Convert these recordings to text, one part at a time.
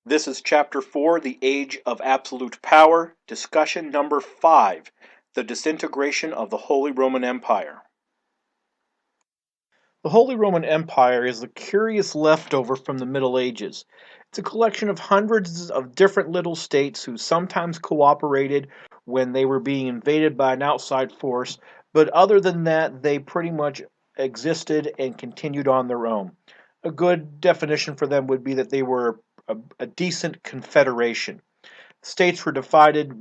This is Chapter 4, The Age of Absolute Power, discussion number 5, The Disintegration of the Holy Roman Empire. The Holy Roman Empire is a curious leftover from the Middle Ages. It's a collection of hundreds of different little states who sometimes cooperated when they were being invaded by an outside force, but other than that, they pretty much existed and continued on their own. A good definition for them would be that they were a decent confederation. States were divided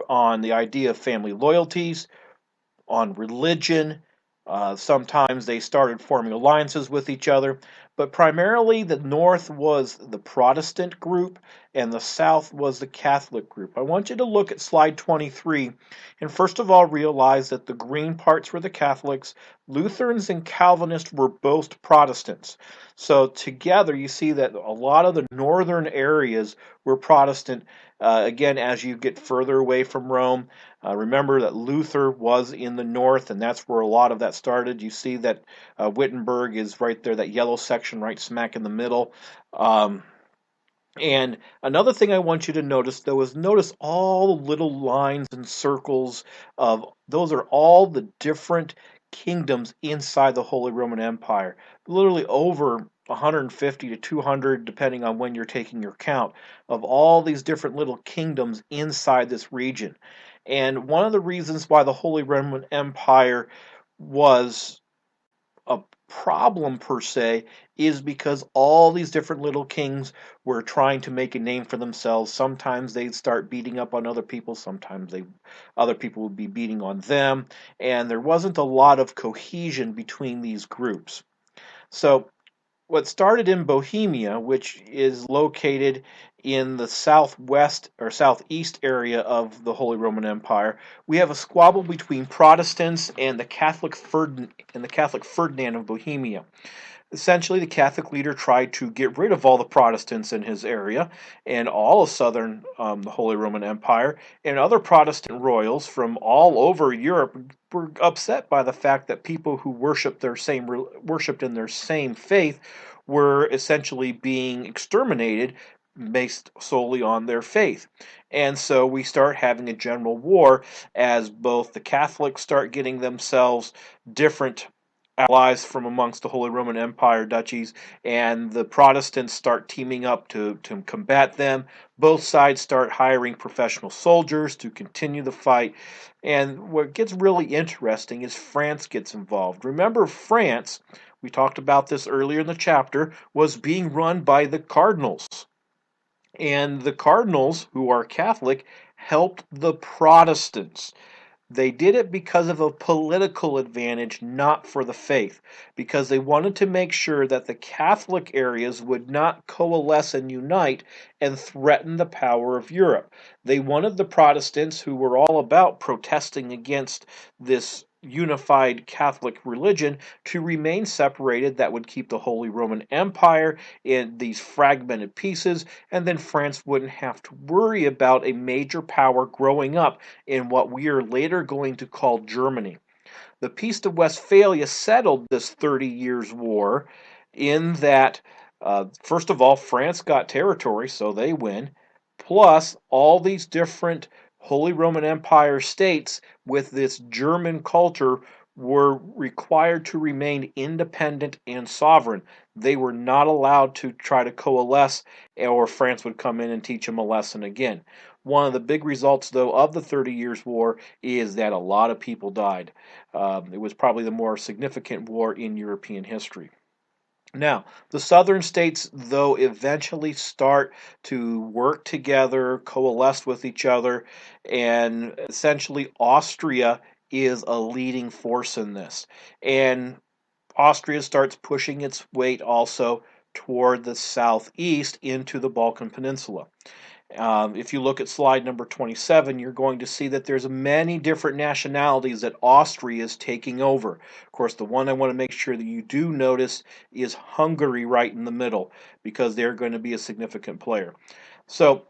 on the idea of family loyalties, on religion. Sometimes they started forming alliances with each other, but primarily the North was the Protestant group and the South was the Catholic group. I want you to look at slide 23 and first of all realize that the green parts were the Catholics. Lutherans and Calvinists were both Protestants. So together you see that a lot of the northern areas were Protestant. Again, as you get further away from Rome, remember that Luther was in the north, and that's where a lot of that started. You see that Wittenberg is right there, that yellow section right smack in the middle. And another thing I want you to notice, though, is notice all the little lines and circles of those are all the different kingdoms inside the Holy Roman Empire. Literally over 150 to 200, depending on when you're taking your count, of all these different little kingdoms inside this region. And one of the reasons why the Holy Roman Empire was a problem per se is because all these different little kings were trying to make a name for themselves. Sometimes they'd start beating up on other people, sometimes other people would be beating on them, and there wasn't a lot of cohesion between these groups. So what started in Bohemia, which is located in the southwest or southeast area of the Holy Roman Empire, we have a squabble between Protestants and the Catholic Ferdinand of Bohemia. Essentially, the Catholic leader tried to get rid of all the Protestants in his area and all of southern the Holy Roman Empire, and other Protestant royals from all over Europe were upset by the fact that people who worshipped in their same faith were essentially being exterminated based solely on their faith. And so we start having a general war as both the Catholics start getting themselves different allies from amongst the Holy Roman Empire duchies, and the Protestants start teaming up to combat them. Both sides start hiring professional soldiers to continue the fight. And what gets really interesting is France gets involved. Remember, France, we talked about this earlier in the chapter, was being run by the cardinals. And the cardinals, who are Catholic, helped the Protestants. They did it because of a political advantage, not for the faith, because they wanted to make sure that the Catholic areas would not coalesce and unite and threaten the power of Europe. They wanted the Protestants, who were all about protesting against this unified Catholic religion, to remain separated. That would keep the Holy Roman Empire in these fragmented pieces, and then France wouldn't have to worry about a major power growing up in what we are later going to call Germany. The Peace of Westphalia settled this 30 Years' War in that, first of all, France got territory, so they win, plus all these different Holy Roman Empire states with this German culture were required to remain independent and sovereign. They were not allowed to try to coalesce, or France would come in and teach them a lesson again. One of the big results, though, of the 30 Years' War is that a lot of people died. It was probably the more significant war in European history. Now, the southern states, though, eventually start to work together, coalesce with each other, and essentially Austria is a leading force in this. And Austria starts pushing its weight also toward the southeast into the Balkan Peninsula. If you look at slide number 27, you're going to see that there's many different nationalities that Austria is taking over. Of course, the one I want to make sure that you do notice is Hungary right in the middle, because they're going to be a significant player. So,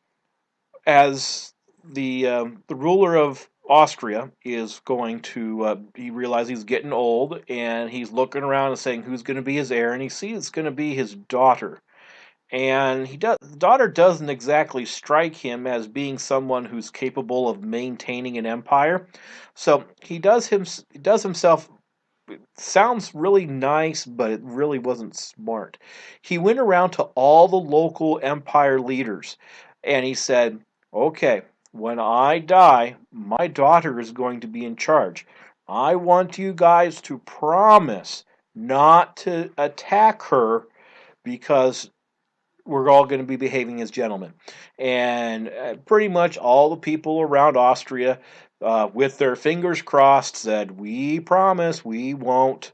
as the ruler of Austria is going to he realizes he's getting old, and he's looking around and saying who's going to be his heir, and he sees it's going to be his daughter. And the daughter doesn't exactly strike him as being someone who's capable of maintaining an empire. So he does himself. Sounds really nice, but it really wasn't smart. He went around to all the local empire leaders and he said, "Okay, when I die, my daughter is going to be in charge. I want you guys to promise not to attack her because we're all going to be behaving as gentlemen." And pretty much all the people around Austria, with their fingers crossed, said, "We promise we won't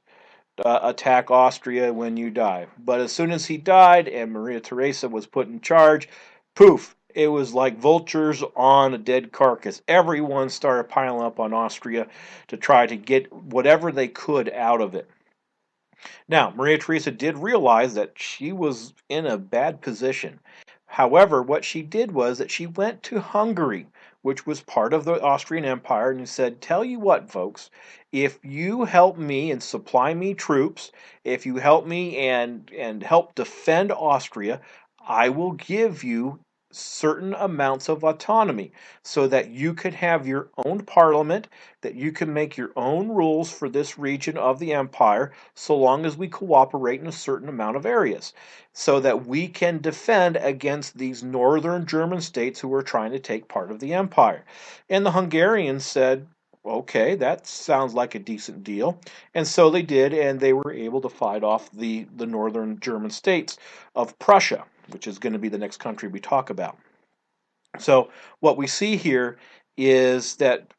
attack Austria when you die." But as soon as he died and Maria Theresa was put in charge, poof, it was like vultures on a dead carcass. Everyone started piling up on Austria to try to get whatever they could out of it. Now, Maria Theresa did realize that she was in a bad position. However, what she did was that she went to Hungary, which was part of the Austrian Empire, and said, "Tell you what, folks, if you help me and supply me troops, if you help me and help defend Austria, I will give you certain amounts of autonomy so that you could have your own parliament, that you can make your own rules for this region of the empire, so long as we cooperate in a certain amount of areas, so that we can defend against these northern German states who are trying to take part of the empire." And the Hungarians said, "Okay, that sounds like a decent deal." And so they did, and they were able to fight off the northern German states of Prussia, which is going to be the next country we talk about. So what we see here is that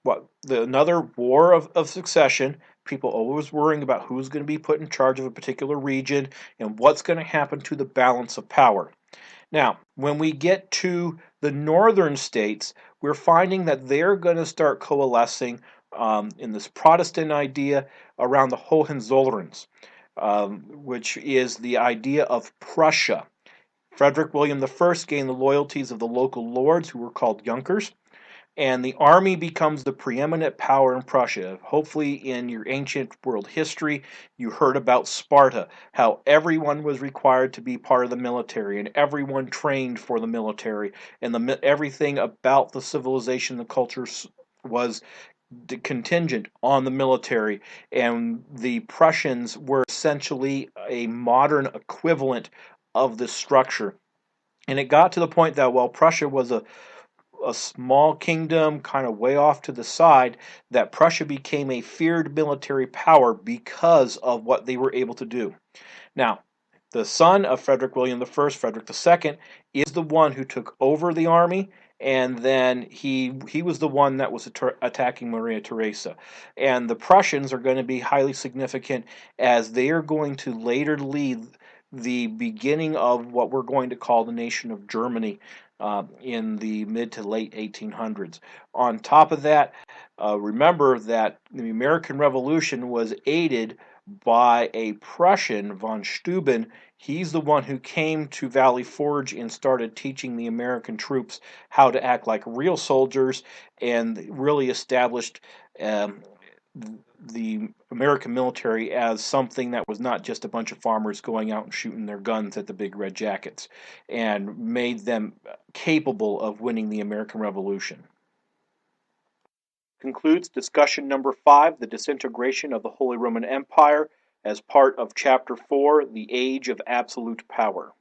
another war of succession. People always worrying about who's going to be put in charge of a particular region and what's going to happen to the balance of power. Now, when we get to the northern states, we're finding that they're going to start coalescing in this Protestant idea around the Hohenzollerns, which is the idea of Prussia. Frederick William I gained the loyalties of the local lords, who were called Junkers, and the army becomes the preeminent power in Prussia. Hopefully, in your ancient world history, you heard about Sparta, how everyone was required to be part of the military, and everyone trained for the military, and everything about the civilization, the culture was contingent on the military, and the Prussians were essentially a modern equivalent of this structure. And it got to the point that while Prussia was a small kingdom kind of way off to the side, that Prussia became a feared military power because of what they were able to do. Now, the son of Frederick William I, Frederick II, is the one who took over the army, and then he was the one that was attacking Maria Theresa. And the Prussians are going to be highly significant as they are going to later lead the beginning of what we're going to call the nation of Germany in the mid to late 1800s. On top of that, remember that the American Revolution was aided by a Prussian, von Steuben. He's the one who came to Valley Forge and started teaching the American troops how to act like real soldiers and really established um, the American military as something that was not just a bunch of farmers going out and shooting their guns at the big red jackets, and made them capable of winning the American Revolution. Concludes discussion number 5, the disintegration of the Holy Roman Empire, as part of chapter 4, the age of absolute power.